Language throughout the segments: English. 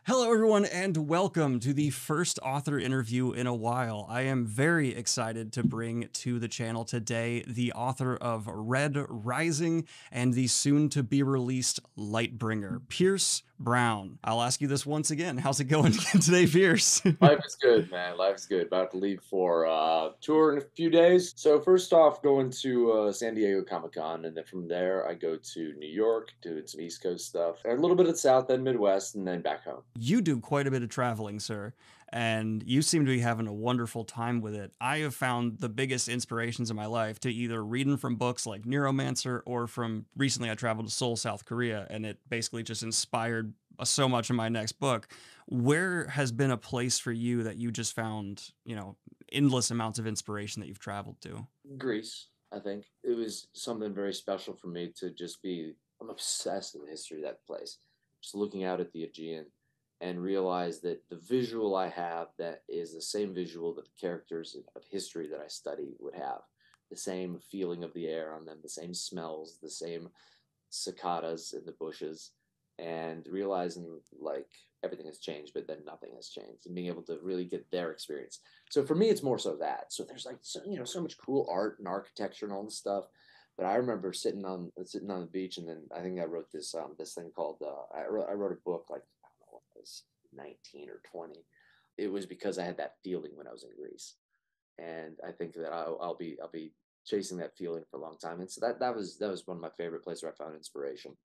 Hello, everyone, and welcome to the first author interview in a while. I am very excited to bring to the channel today the author of Red Rising and the soon to be released Lightbringer, Pierce Brown. I'll ask you this once again. How's it going today, Pierce? Life is good, man. Life is good. About to leave for tour in a few days. So first off, going to San Diego Comic Con, and then from there I go to New York, doing some East Coast stuff, and a little bit of South, then Midwest, and then back home. You do quite a bit of traveling, sir, and you seem to be having a wonderful time with it. I have found the biggest inspirations in my life to either reading from books like Neuromancer or from recently I traveled to Seoul, South Korea, and it basically just inspired so much in my next book. Where has been a place for you that you just found, endless amounts of inspiration that you've traveled to? Greece, I think it was something very special for me to just be. I'm obsessed with the history of that place. Just looking out at the Aegean and realize that the visual I have that is the same visual that the characters of history that I study would have. The same feeling of the air on them, the same smells, the same cicadas in the bushes, and realizing like everything has changed, but then nothing has changed, and being able to really get their experience. So for me, it's more so that. So there's like so much cool art and architecture and all this stuff. But I remember sitting on the beach, and then I think I wrote this thing called I wrote a book like I don't know when I was 19 or 20. It was because I had that feeling when I was in Greece, and I think that I'll be chasing that feeling for a long time. And so that was one of my favorite places where I found inspiration.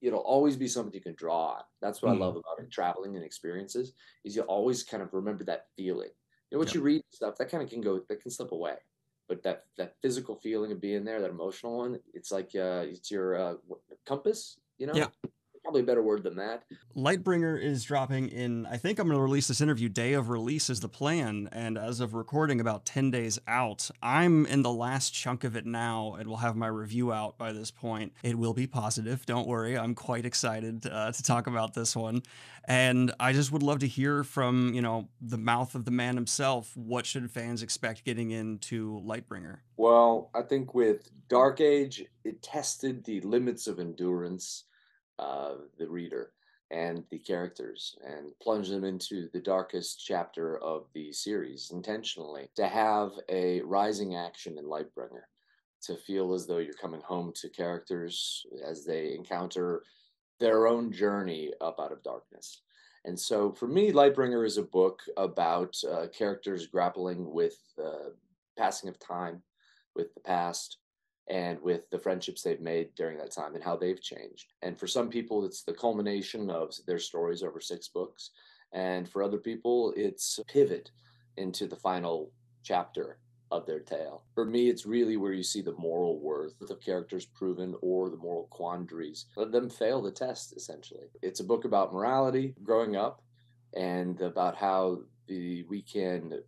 It'll always be something you can draw on. That's what I love Mm, about it, traveling and experiences, is you always kind of remember that feeling. What yep. you read stuff that kind of that can slip away, but that physical feeling of being there, that emotional one, it's like it's your compass. Yeah. Probably a better word than that. Lightbringer is dropping in, I think I'm going to release this interview. Day of release is the plan. And as of recording, about 10 days out. I'm in the last chunk of it now and will have my review out by this point. It will be positive. Don't worry. I'm quite excited to talk about this one. And I just would love to hear from, the mouth of the man himself. What should fans expect getting into Lightbringer? Well, I think with Dark Age, it tested the limits of endurance of the reader and the characters and plunged them into the darkest chapter of the series intentionally to have a rising action in Lightbringer, to feel as though you're coming home to characters as they encounter their own journey up out of darkness. And so for me, Lightbringer is a book about characters grappling with passing of time, with the past, and with the friendships they've made during that time and how they've changed. And for some people, it's the culmination of their stories over 6 books. And for other people, it's a pivot into the final chapter of their tale. For me, it's really where you see the moral worth of characters proven or the moral quandaries. Let them fail the test, essentially. It's a book about morality, growing up, and about how we can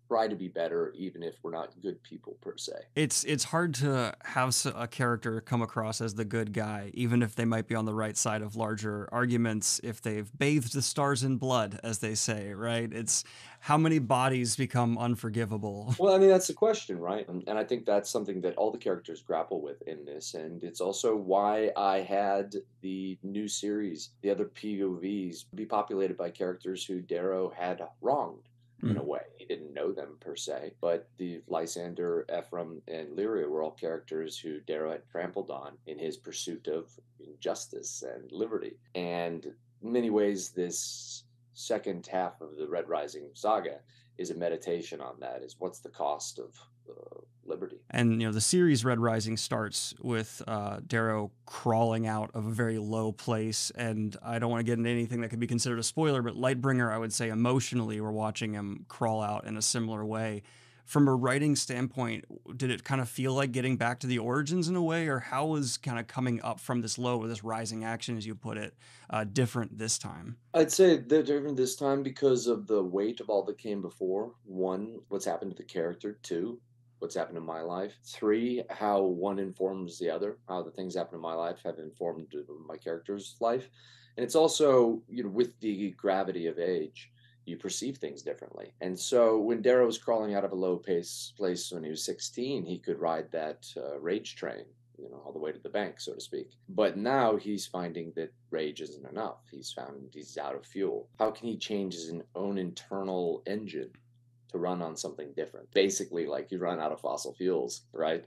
try to be better even if we're not good people per se. It's hard to have a character come across as the good guy, even if they might be on the right side of larger arguments, if they've bathed the stars in blood, as they say, right? It's how many bodies become unforgivable. Well, I mean, that's the question, right? And I think that's something that all the characters grapple with in this. And it's also why I had the new series, the other POVs, be populated by characters who Darrow had wronged in a Mm. way. He didn't know them per se, but the Lysander, Ephraim, and Lyria were all characters who Darrow had trampled on in his pursuit of justice and liberty. And in many ways, this second half of the Red Rising saga is a meditation on that, is what's the cost of liberty. And the series Red Rising starts with Darrow crawling out of a very low place, and I don't want to get into anything that could be considered a spoiler, but Lightbringer, I would say emotionally, we're watching him crawl out in a similar way. From a writing standpoint, did it kind of feel like getting back to the origins in a way, or how was kind of coming up from this low or this rising action, as you put it, different this time? I'd say they're different this time because of the weight of all that came before. One, what's happened to the character. Two, what's happened in my life. Three, how one informs the other, how the things happen in my life have informed my character's life. And it's also, with the gravity of age, you perceive things differently. And so when Darrow was crawling out of a low pace place when he was 16, he could ride that rage train, all the way to the bank, so to speak. But now he's finding that rage isn't enough. He's found he's out of fuel. How can he change his own internal engine to run on something different? Basically, like you run out of fossil fuels, right?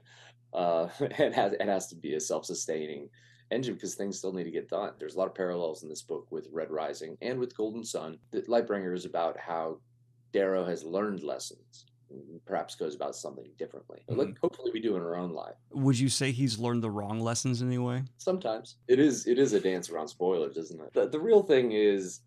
It has to be a self-sustaining engine because things still need to get done. There's a lot of parallels in this book with Red Rising and with Golden Sun. The Lightbringer is about how Darrow has learned lessons, perhaps goes about something differently. But hopefully we do in our own life. Would you say he's learned the wrong lessons in any way? Sometimes it is a dance around spoilers, isn't it? The real thing is,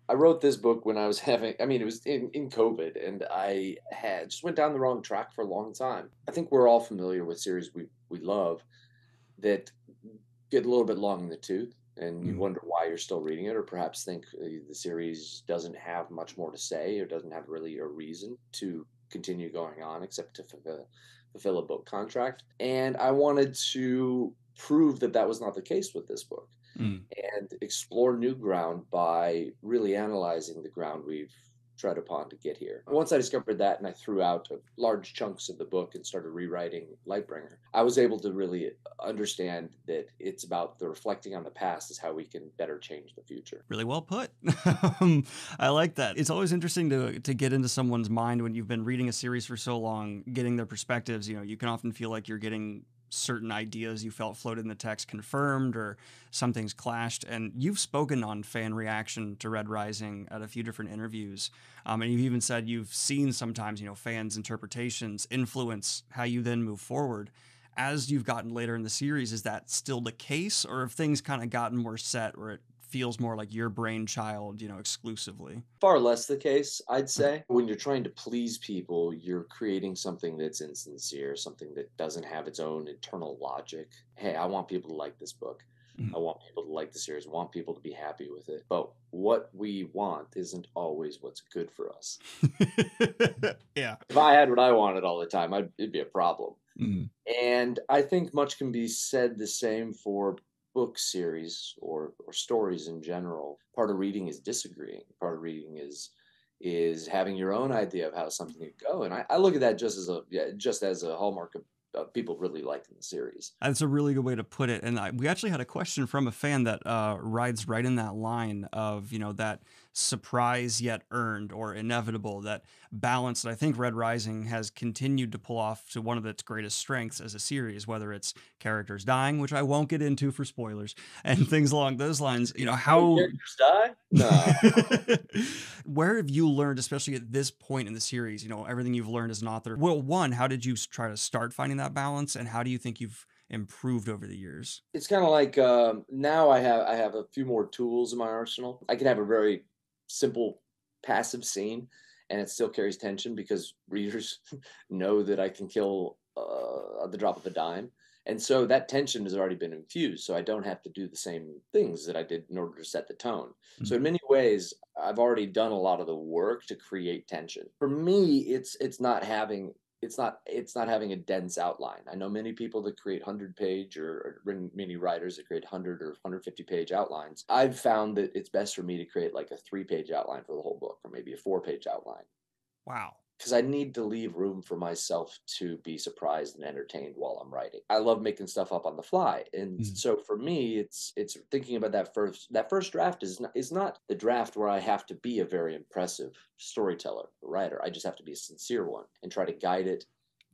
I wrote this book when I was it was in COVID, and I had just went down the wrong track for a long time. I think we're all familiar with series we love that get a little bit long in the tooth, and you wonder why you're still reading it, or perhaps think the series doesn't have much more to say, or doesn't have really a reason to continue going on except to fulfill a book contract. And I wanted to prove that that was not the case with this book, and explore new ground by really analyzing the ground we've tread upon to get here. Once I discovered that and I threw out large chunks of the book and started rewriting Lightbringer, I was able to really understand that it's about the reflecting on the past is how we can better change the future. Really well put. I like that. It's always interesting to get into someone's mind when you've been reading a series for so long, getting their perspectives. You can often feel like you're getting certain ideas you felt floated in the text confirmed, or something's clashed. And you've spoken on fan reaction to Red Rising at a few different interviews. And you've even said you've seen sometimes, fans' interpretations influence how you then move forward. As you've gotten later in the series, is that still the case, or have things kind of gotten more set where it feels more like your brainchild, exclusively? Far less the case, I'd say. When you're trying to please people, you're creating something that's insincere, something that doesn't have its own internal logic. Hey, I want people to like this book. I want people to like the series. I want people to be happy with it. But what we want isn't always what's good for us. Yeah. If I had what I wanted all the time, it'd be a problem. And I think much can be said the same for book series or stories in general. Part of reading is disagreeing. Part of reading is having your own idea of how something could go. And I look at that just as a hallmark of people really liking the series. That's a really good way to put it. And we actually had a question from a fan that rides right in that line of, that surprise yet earned or inevitable, that balance that I think Red Rising has continued to pull off to one of its greatest strengths as a series, whether it's characters dying, which I won't get into for spoilers, and things along those lines. How characters die? No. Where have you learned, especially at this point in the series, everything you've learned as an author? Well, one, how did you try to start finding that balance, and how do you think you've improved over the years? It's kind of like now I have a few more tools in my arsenal. I can have a very simple passive scene and it still carries tension because readers know that I can kill at the drop of a dime. And so that tension has already been infused. So I don't have to do the same things that I did in order to set the tone. So in many ways, I've already done a lot of the work to create tension. For me, it's not having a dense outline. I know many people that create 100-page or many writers that create 100 or 150-page outlines. I've found that it's best for me to create like a 3-page outline for the whole book, or maybe a 4-page outline. Wow. Because I need to leave room for myself to be surprised and entertained while I'm writing. I love making stuff up on the fly. And so for me, it's thinking about that first draft is not the draft where I have to be a very impressive storyteller or writer. I just have to be a sincere one and try to guide it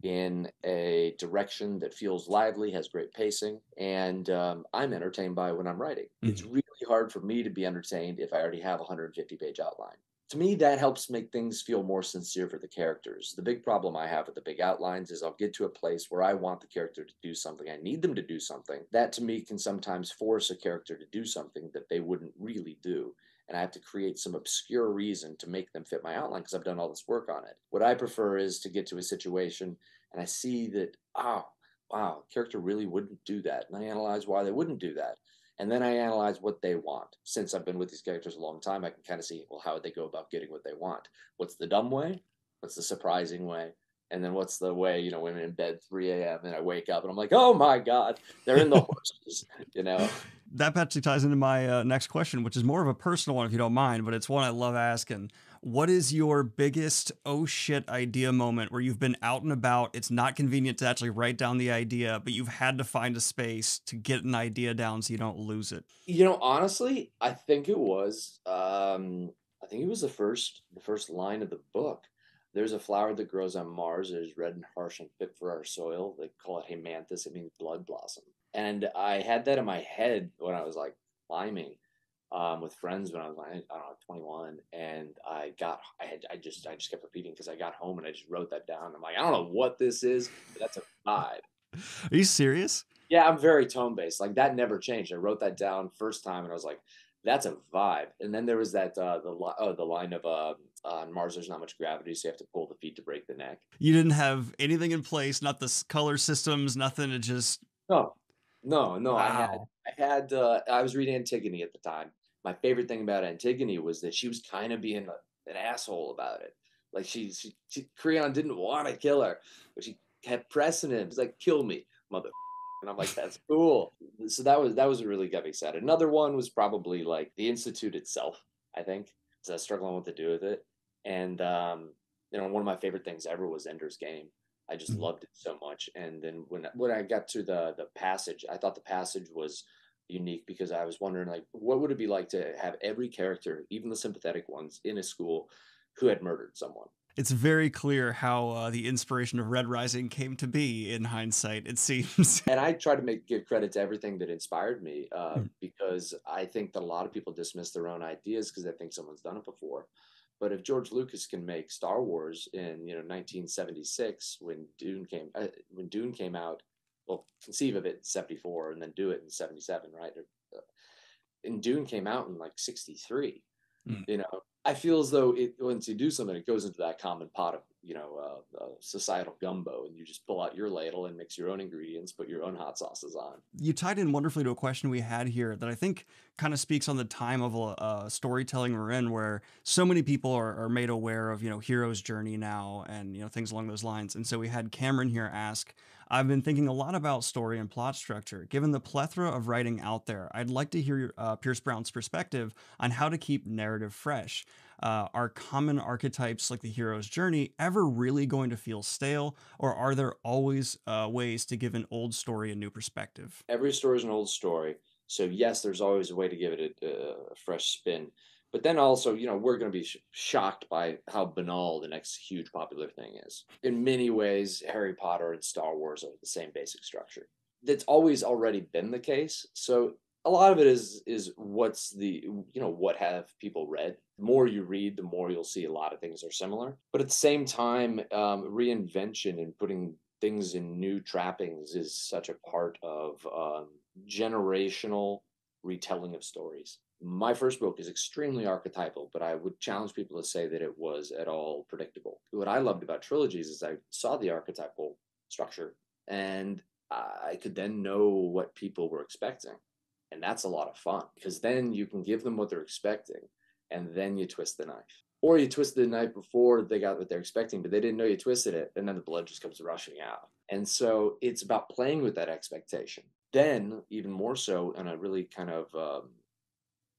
in a direction that feels lively, has great pacing, and I'm entertained by when I'm writing. It's really hard for me to be entertained if I already have a 150-page outline. To me, that helps make things feel more sincere for the characters. The big problem I have with the big outlines is I'll get to a place where I want the character to do something. I need them to do something. That, to me, can sometimes force a character to do something that they wouldn't really do. And I have to create some obscure reason to make them fit my outline because I've done all this work on it. What I prefer is to get to a situation and I see that, oh, wow, character really wouldn't do that. And I analyze why they wouldn't do that. And then I analyze what they want. Since I've been with these characters a long time, I can kind of see, well, how would they go about getting what they want? What's the dumb way? What's the surprising way? And then what's the way, when I'm in bed 3 a.m. and I wake up and I'm like, oh my God, they're in the horses, That actually ties into my next question, which is more of a personal one, if you don't mind, but it's one I love asking. What is your biggest oh shit idea moment where you've been out and about? It's not convenient to actually write down the idea, but you've had to find a space to get an idea down so you don't lose it. Honestly, I think it was the first line of the book. There's a flower that grows on Mars. It is red and harsh and fit for our soil. They call it Haemanthus. It means blood blossom. And I had that in my head when I was like climbing with friends when I was like, I don't know, 21. And I just kept repeating because I got home and I just wrote that down. I'm like, I don't know what this is, but that's a vibe. Are you serious? Yeah, I'm very tone based. Like that never changed. I wrote that down first time, and I was like, "That's a vibe." And then there was that the line of on Mars there's not much gravity, so you have to pull the feet to break the neck. You didn't have anything in place, not the color systems, nothing. It just, No, no. wow. I was reading Antigone at the time. My favorite thing about Antigone was that she was kind of being an asshole about it. Like Creon didn't want to kill her, but she kept pressing him. He's like, "Kill me, mother." And I'm like, that's cool. So that was really got me excited. Another one was probably like the Institute itself, I think, because I was struggling what to do with it. And one of my favorite things ever was Ender's Game. I just loved it so much. And then when I got to the passage, I thought the passage was unique because I was wondering like what would it be like to have every character, even the sympathetic ones, in a school who had murdered someone. It's very clear how the inspiration of Red Rising came to be in hindsight, it seems. And I try to give credit to everything that inspired me because I think that a lot of people dismiss their own ideas because they think someone's done it before. But if George Lucas can make Star Wars in 1976 when Dune came out, well, conceive of it in 74 and then do it in 77, right? And Dune came out in like 63. Mm. I feel as though once you do something, it goes into that common pot of societal gumbo, and you just pull out your ladle and mix your own ingredients, put your own hot sauces on. You tied in wonderfully to a question we had here that I think kind of speaks on the time of storytelling we're in, where so many people are made aware of hero's journey now, and things along those lines. And so we had Cameron here ask, I've been thinking a lot about story and plot structure. Given the plethora of writing out there, I'd like to hear Pierce Brown's perspective on how to keep narrative fresh. Are common archetypes like the hero's journey ever really going to feel stale, or are there always ways to give an old story a new perspective? Every story is an old story, so yes, there's always a way to give it a fresh spin. But then also, we're going to be shocked by how banal the next huge popular thing is. In many ways, Harry Potter and Star Wars are the same basic structure. That's always already been the case. So a lot of it is what have people read. The more you read, the more you'll see a lot of things are similar. But at the same time, reinvention and putting things in new trappings is such a part of generational retelling of stories. My first book is extremely archetypal, but I would challenge people to say that it was at all predictable. What I loved about trilogies is I saw the archetypal structure and I could then know what people were expecting. And that's a lot of fun because then you can give them what they're expecting and then you twist the knife. Or you twist the knife before they got what they're expecting, but they didn't know you twisted it, and then the blood just comes rushing out. And so it's about playing with that expectation. Then, even more so, on a really kind of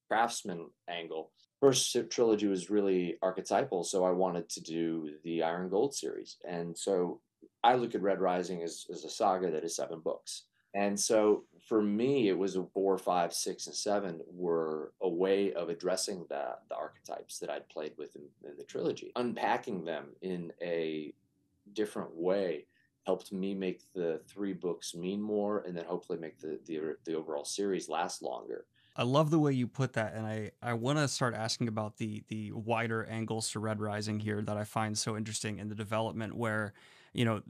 craftsman angle, first trilogy was really archetypal, so I wanted to do the Iron Gold series. And so I look at Red Rising as a saga that is 7 books. And so for me, it was a 4, 5, 6, and 7 were a way of addressing the archetypes that I'd played with in the trilogy. Unpacking them in a different way helped me make the 3 books mean more, and then hopefully make the overall series last longer. I love the way you put that, and I want to start asking about the wider angles to Red Rising here that I find so interesting in the development, where you know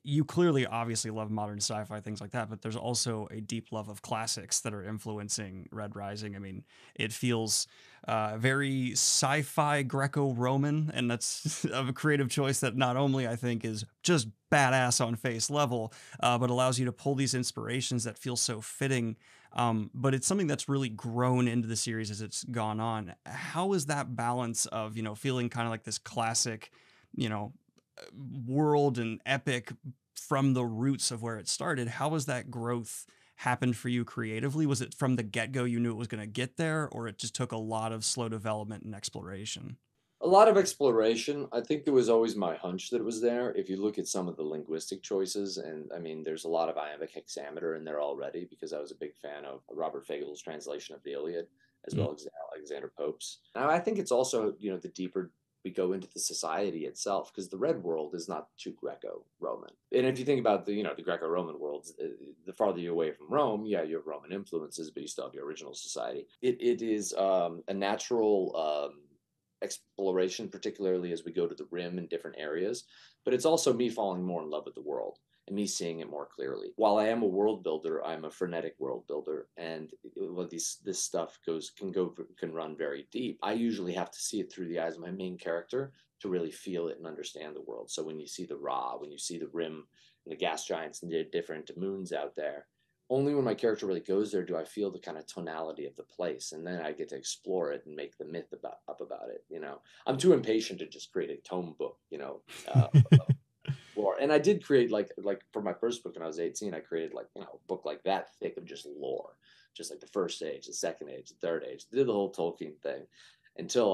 you clearly obviously love modern sci-fi things like that, but there's also a deep love of classics that are influencing Red Rising. I mean, it feels very sci-fi Greco-Roman, and that's a creative choice that not only I think is just badass on face level, but allows you to pull these inspirations that feel so fitting, but it's something that's really grown into the series as it's gone on. How is that balance of, feeling kind of like this classic, you know, world and epic from the roots of where it started? How has that growth happened for you creatively? Was it from the get go you knew it was going to get there, or it just took a lot of slow development and exploration? A lot of exploration. I think it was always my hunch that it was there. If you look at some of the linguistic choices, and I mean, there's a lot of iambic hexameter in there already because I was a big fan of Robert Fagel's translation of the Iliad, as Mm. well as Alexander Pope's. Now, I think it's also, the deeper we go into the society itself, because the Red World is not too Greco-Roman. And if you think about the Greco-Roman worlds, the farther you away from Rome, yeah, you have Roman influences, but you still have your original society. It is a natural exploration, particularly as we go to the rim in different areas. But it's also me falling more in love with the world and me seeing it more clearly. While I am a world builder, I'm a frenetic world builder, and this stuff can run very deep. I usually have to see it through the eyes of my main character to really feel it and understand the world. So when you see the Ra, when you see the rim and the gas giants and the different moons out there, only when my character really goes there do I feel the kind of tonality of the place, and then I get to explore it and make the myth about it. I'm too impatient to just create a tome book, lore. And I did create like for my first book when I was 18, I created like a book like that thick of just lore, just like the first age, the second age, the third age. Did the whole Tolkien thing until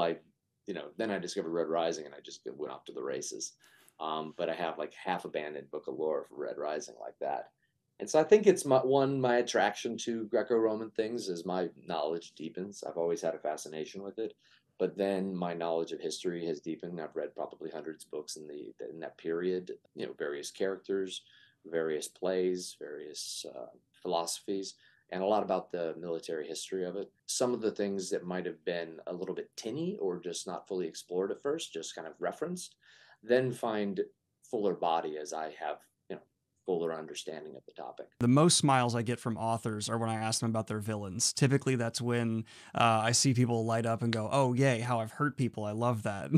then I discovered Red Rising and I just went off to the races. But I have like half abandoned book of lore for Red Rising like that. And so I think it's my attraction to Greco-Roman things is my knowledge deepens. I've always had a fascination with it, but then my knowledge of history has deepened. I've read probably hundreds of books in that period. Various characters, various plays, various philosophies, and a lot about the military history of it. Some of the things that might have been a little bit tinny or just not fully explored at first, just kind of referenced, then find fuller body as I have fuller understanding of the topic. The most smiles I get from authors are when I ask them about their villains. Typically, that's when I see people light up and go, "Oh, yay, how I've hurt people. I love that."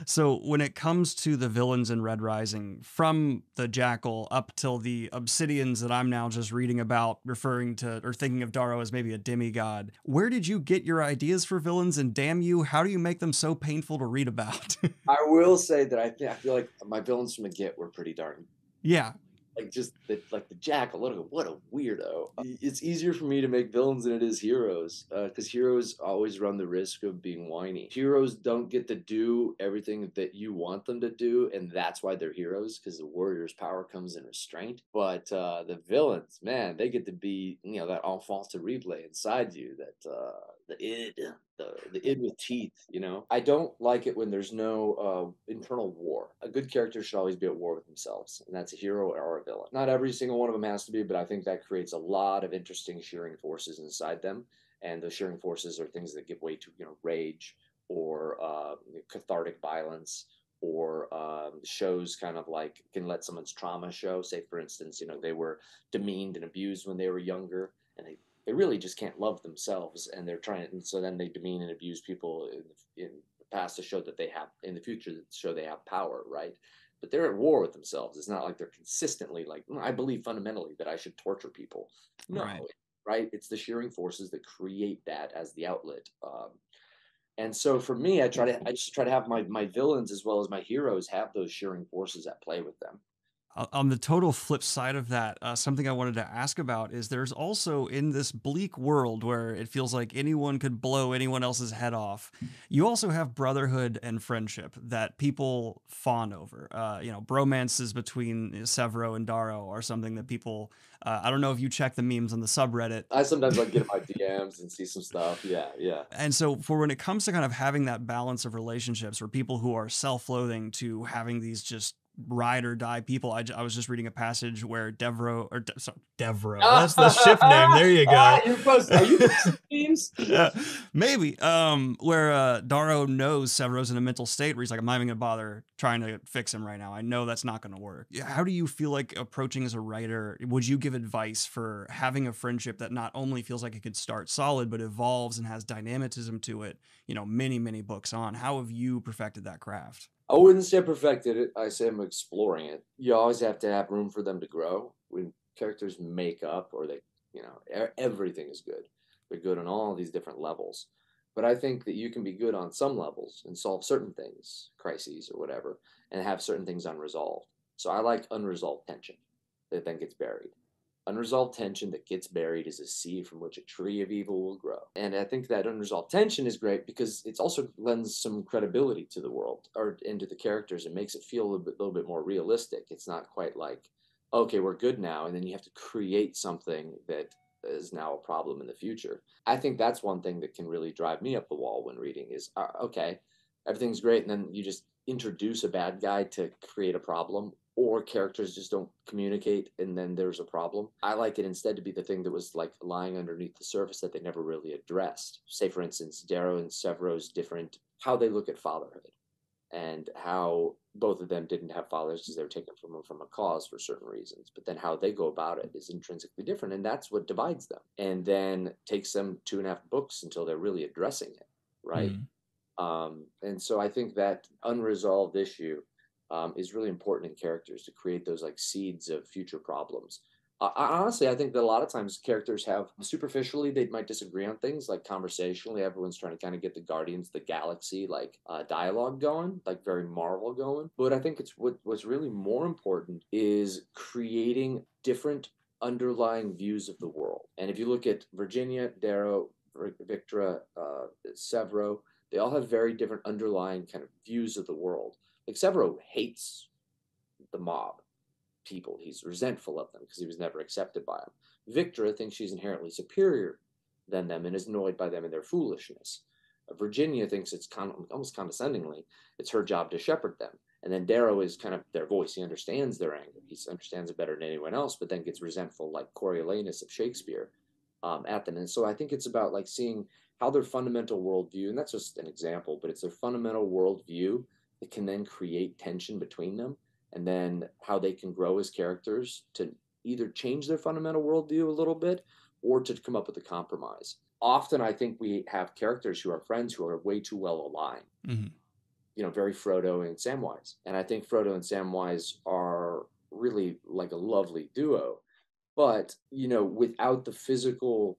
So, when it comes to the villains in Red Rising, from the Jackal up till the Obsidians that I'm now just reading about, referring to or thinking of Darrow as maybe a demigod, where did you get your ideas for villains? And damn you, how do you make them so painful to read about? I will say that I feel like my villains from the get were pretty darn Yeah. like just the Jackal. What a weirdo. It's easier for me to make villains than it is heroes, because heroes always run the risk of being whiny. Heroes don't get to do everything that you want them to do, and that's why they're heroes, because the warrior's power comes in restraint. But the villains, man, they get to be that enfant terrible inside you, that the id, the id with teeth. I don't like it when there's no internal war. A good character should always be at war with themselves, and that's a hero or a villain. Not every single one of them has to be, but I think that creates a lot of interesting shearing forces inside them, and those shearing forces are things that give way to rage or cathartic violence, or shows kind of like can let someone's trauma show. Say, for instance, they were demeaned and abused when they were younger, and they really just can't love themselves, and they're trying, and so then they demean and abuse people in the past to show that they have in the future to show they have power, right? But they're at war with themselves. It's not like they're consistently like, I believe fundamentally that I should torture people. No, Right. right? It's the shearing forces that create that as the outlet. And so for me, I just try to have my villains as well as my heroes have those shearing forces at play with them. On the total flip side of that, something I wanted to ask about is there's also in this bleak world where it feels like anyone could blow anyone else's head off. You also have brotherhood and friendship that people fawn over. Bromances between Severo and Darrow are something that people. I don't know if you check the memes on the subreddit. I sometimes like get in my DMs and see some stuff. Yeah, yeah. And so, for when it comes to kind of having that balance of relationships, or people who are self-loathing to having these just ride or die people, I was just reading a passage where Devro, that's the ship name. There you go. Are you posting memes? Yeah, maybe. Where Darrow knows Severo's in a mental state where he's like, I'm not even gonna bother trying to fix him right now. I know that's not gonna work. Yeah, how do you feel like approaching as a writer? Would you give advice for having a friendship that not only feels like it could start solid, but evolves and has dynamicism to it, many, many books on? How have you perfected that craft? I wouldn't say I perfected it. I say I'm exploring it. You always have to have room for them to grow. When characters make up, or everything is good. They're good on all these different levels. But I think that you can be good on some levels and solve certain things, crises or whatever, and have certain things unresolved. So I like unresolved tension that then gets buried. Unresolved tension that gets buried is a seed from which a tree of evil will grow. And I think that unresolved tension is great because it's also lends some credibility to the world or into the characters and makes it feel little bit more realistic. It's not quite like, okay, we're good now, and then you have to create something that is now a problem in the future. I think that's one thing that can really drive me up the wall when reading is, okay, everything's great, and then you just introduce a bad guy to create a problem, or characters just don't communicate and then there's a problem. I like it instead to be the thing that was like lying underneath the surface that they never really addressed. Say, for instance, Darrow and Severo's different, how they look at fatherhood and how both of them didn't have fathers because they were taken from them from a cause for certain reasons. But then how they go about it is intrinsically different, and that's what divides them. And then takes them 2.5 books until they're really addressing it, right? Mm. And so I think that unresolved issue is really important in characters to create those like seeds of future problems. Honestly, I think that a lot of times characters have superficially they might disagree on things like conversationally. Everyone's trying to kind of get the Guardians of the Galaxy like dialogue going, like very Marvel going. But I think it's what's really more important is creating different underlying views of the world. And if you look at Virginia, Darrow, Victra, Severo, they all have very different underlying kind of views of the world. Like Severo hates the mob people. He's resentful of them because he was never accepted by them. Victra thinks she's inherently superior than them and is annoyed by them and their foolishness. Virginia thinks it's almost condescendingly, it's her job to shepherd them. And then Darrow is kind of their voice. He understands their anger. He understands it better than anyone else, but then gets resentful like Coriolanus of Shakespeare at them. And so I think it's about like seeing how their fundamental worldview, and that's just an example, but it's their fundamental worldview that can then create tension between them, and then how they can grow as characters to either change their fundamental worldview a little bit or to come up with a compromise. Often, I think we have characters who are friends who are way too well aligned. Mm-hmm. You know, very Frodo and Samwise. And I think Frodo and Samwise are really like a lovely duo. But, you know, without the physical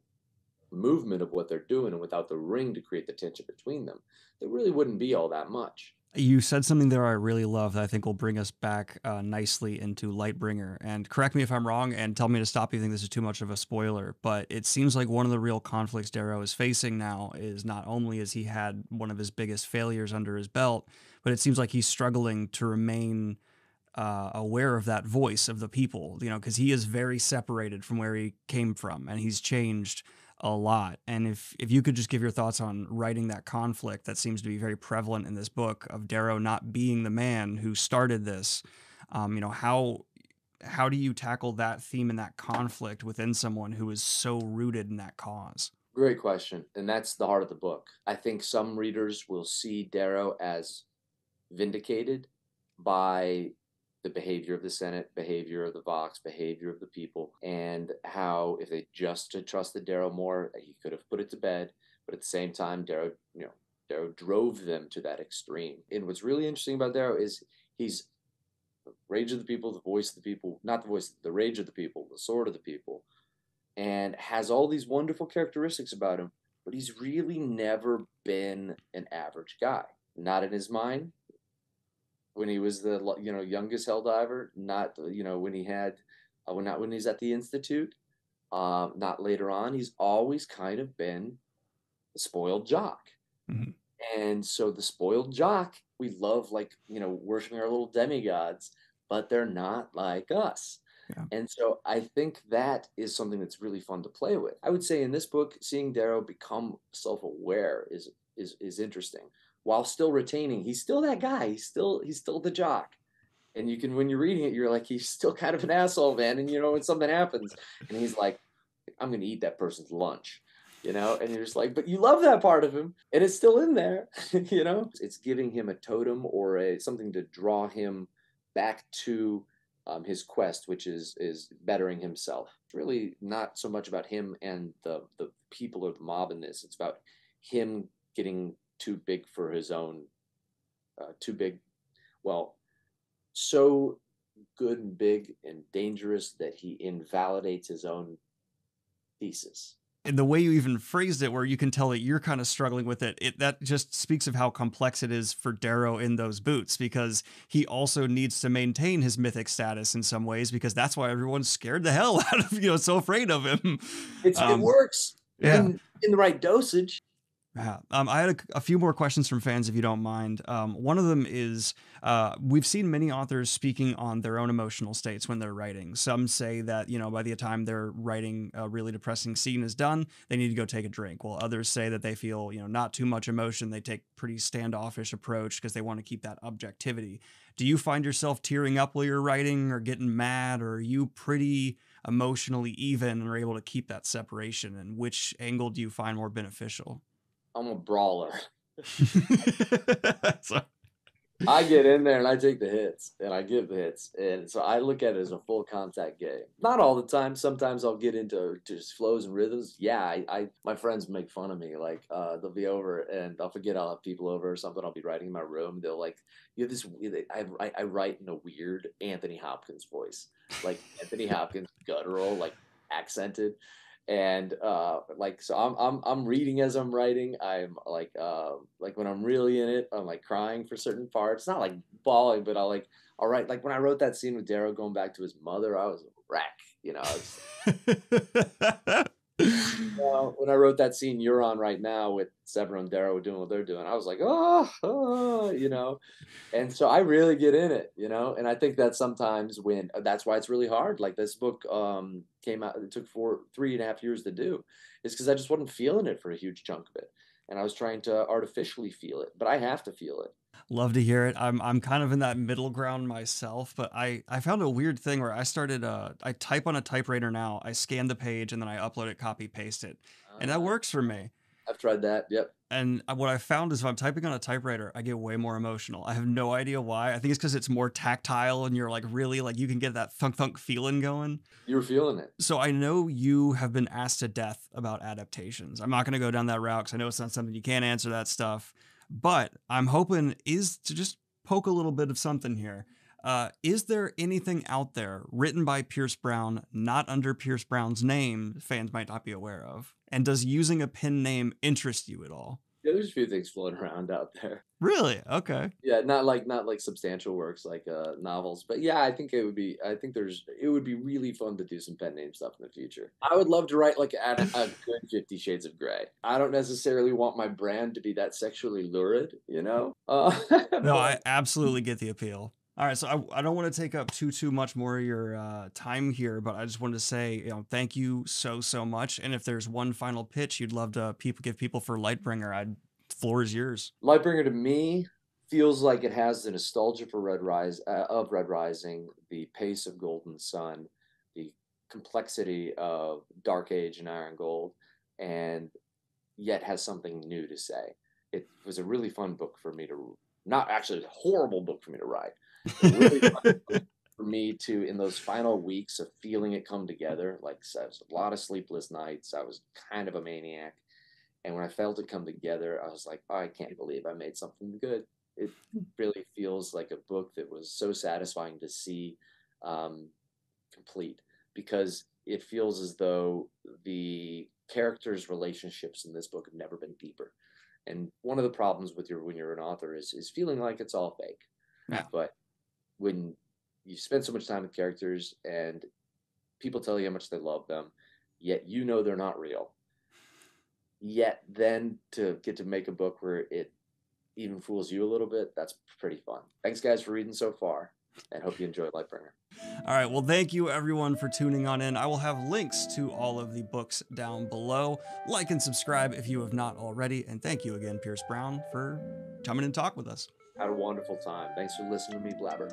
movement of what they're doing and without the ring to create the tension between them, there really wouldn't be all that much. You said something there I really love that I think will bring us back nicely into Lightbringer. And correct me if I'm wrong and tell me to stop if you think this is too much of a spoiler, but it seems like one of the real conflicts Darrow is facing now is not only has he had one of his biggest failures under his belt, but it seems like he's struggling to remain aware of that voice of the people, you know, because he is very separated from where he came from and he's changed a lot. And if you could just give your thoughts on writing that conflict that seems to be very prevalent in this book of Darrow not being the man who started this, you know, how do you tackle that theme and that conflict within someone who is so rooted in that cause? Great question. And that's the heart of the book. I think some readers will see Darrow as vindicated by the behavior of the Senate, behavior of the Vox, behavior of the people, and how if they just had trusted Darrow more, he could have put it to bed. But at the same time, Darrow, you know, Darrow drove them to that extreme. And what's really interesting about Darrow is he's the rage of the people, the voice of the people, not the voice, the rage of the people, the sword of the people, and has all these wonderful characteristics about him. But he's really never been an average guy. Not in his mind, when he was the youngest hell diver, not when he had not when he's at the institute, not later on. He's always kind of been a spoiled jock, Mhm. and so the spoiled jock we love, like worshiping our little demigods, but they're not like us. Yeah. And so I think that is something that's really fun to play with. I would say in this book, seeing Darrow become self-aware is interesting, while still retaining he's still that guy. He's still the jock. And you can, when you're reading it, you're like, he's still kind of an asshole, man. And when something happens and he's like, I'm gonna eat that person's lunch, and you're just like, but you love that part of him and it's still in there. It's giving him a totem or something to draw him back to his quest, which is bettering himself. It's really not so much about him and the people or the mob in this. It's about him getting too big for his own, too big. Well, so good and big and dangerous that he invalidates his own thesis. And the way you even phrased it, where you can tell that you're kind of struggling with it, that just speaks of how complex it is for Darrow in those boots, because he also needs to maintain his mythic status in some ways, because that's why everyone's scared the hell out of, so afraid of him. It works Yeah. in the right dosage. Yeah. I had a few more questions from fans, if you don't mind. One of them is we've seen many authors speaking on their own emotional states when they're writing. Some say that, by the time they're writing a really depressing scene is done, they need to go take a drink. While others say that they feel, not too much emotion. They take pretty standoffish approach because they want to keep that objectivity. Do you find yourself tearing up while you're writing or getting mad, or are you pretty emotionally even and are able to keep that separation? And which angle do you find more beneficial? I'm a brawler. So, I get in there and I take the hits and I give the hits. And so I look at it as a full contact game. Not all the time. Sometimes I'll get into just flows and rhythms. Yeah, my friends make fun of me. Like they'll be over and I'll forget I'll have people over or something. I'll be writing in my room. They'll like, you have this, I write in a weird Anthony Hopkins voice. Like Anthony Hopkins, guttural, like accented. And so I'm reading as I'm writing. I'm like when I'm really in it, I'm like crying for certain parts, not like bawling, but I'll write. Like when I wrote that scene with Darrow going back to his mother, I was a wreck. When I wrote that scene you're on right now with Severo and Darrow doing what they're doing, I was like, and so I really get in it, and I think that sometimes that's why it's really hard. Like this book came out, it took 3.5 years to do, is because I just wasn't feeling it for a huge chunk of it. And I was trying to artificially feel it, but I have to feel it. Love to hear it. I'm kind of in that middle ground myself, but I found a weird thing where I started I type on a typewriter now, I scan the page and then I upload it, copy paste it. And that works for me. I've tried that. Yep. And what I found is if I'm typing on a typewriter, I get way more emotional. I have no idea why. I think it's because it's more tactile and you're like really like you can get that thunk thunk feeling going. You were feeling it. So I know you have been asked to death about adaptations. I'm not going to go down that route because I know it's not something you can't answer that stuff. But I'm hoping is to just poke a little bit of something here. Is there anything out there written by Pierce Brown, not under Pierce Brown's name, fans might not be aware of? And does using a pen name interest you at all? Yeah, there's a few things floating around out there. Really? Okay. Yeah, not like substantial works like novels, but yeah, it would be really fun to do some pen name stuff in the future. I would love to write like a good 50 Shades of Grey. I don't necessarily want my brand to be that sexually lurid, No, I absolutely get the appeal. All right, so I don't want to take up too much more of your time here, but I just wanted to say, thank you so much. And if there's one final pitch you'd love to give people for Lightbringer, floor is yours. Lightbringer to me feels like it has the nostalgia for Red Rising, the pace of Golden Sun, the complexity of Dark Age and Iron Gold, and yet has something new to say. It was a really fun book for me to, not actually a horrible book for me to write. Really fun for me to, in those final weeks of feeling it come together, like I was a lot of sleepless nights. I was kind of a maniac. And when I felt it come together, I was like, oh, I can't believe I made something good. It really feels like a book that was so satisfying to see complete, because it feels as though the characters' relationships in this book have never been deeper. And one of the problems with when you're an author is feeling like it's all fake. Yeah. But when you spend so much time with characters and people tell you how much they love them, yet they're not real. Yet then to get to make a book where it even fools you a little bit, that's pretty fun. Thanks, guys, for reading so far, and hope you enjoyed Lightbringer. All right, well, thank you, everyone, for tuning on in. I will have links to all of the books down below. Like and subscribe if you have not already, and thank you again, Pierce Brown, for coming and talk with us. Had a wonderful time. Thanks for listening to me blabber.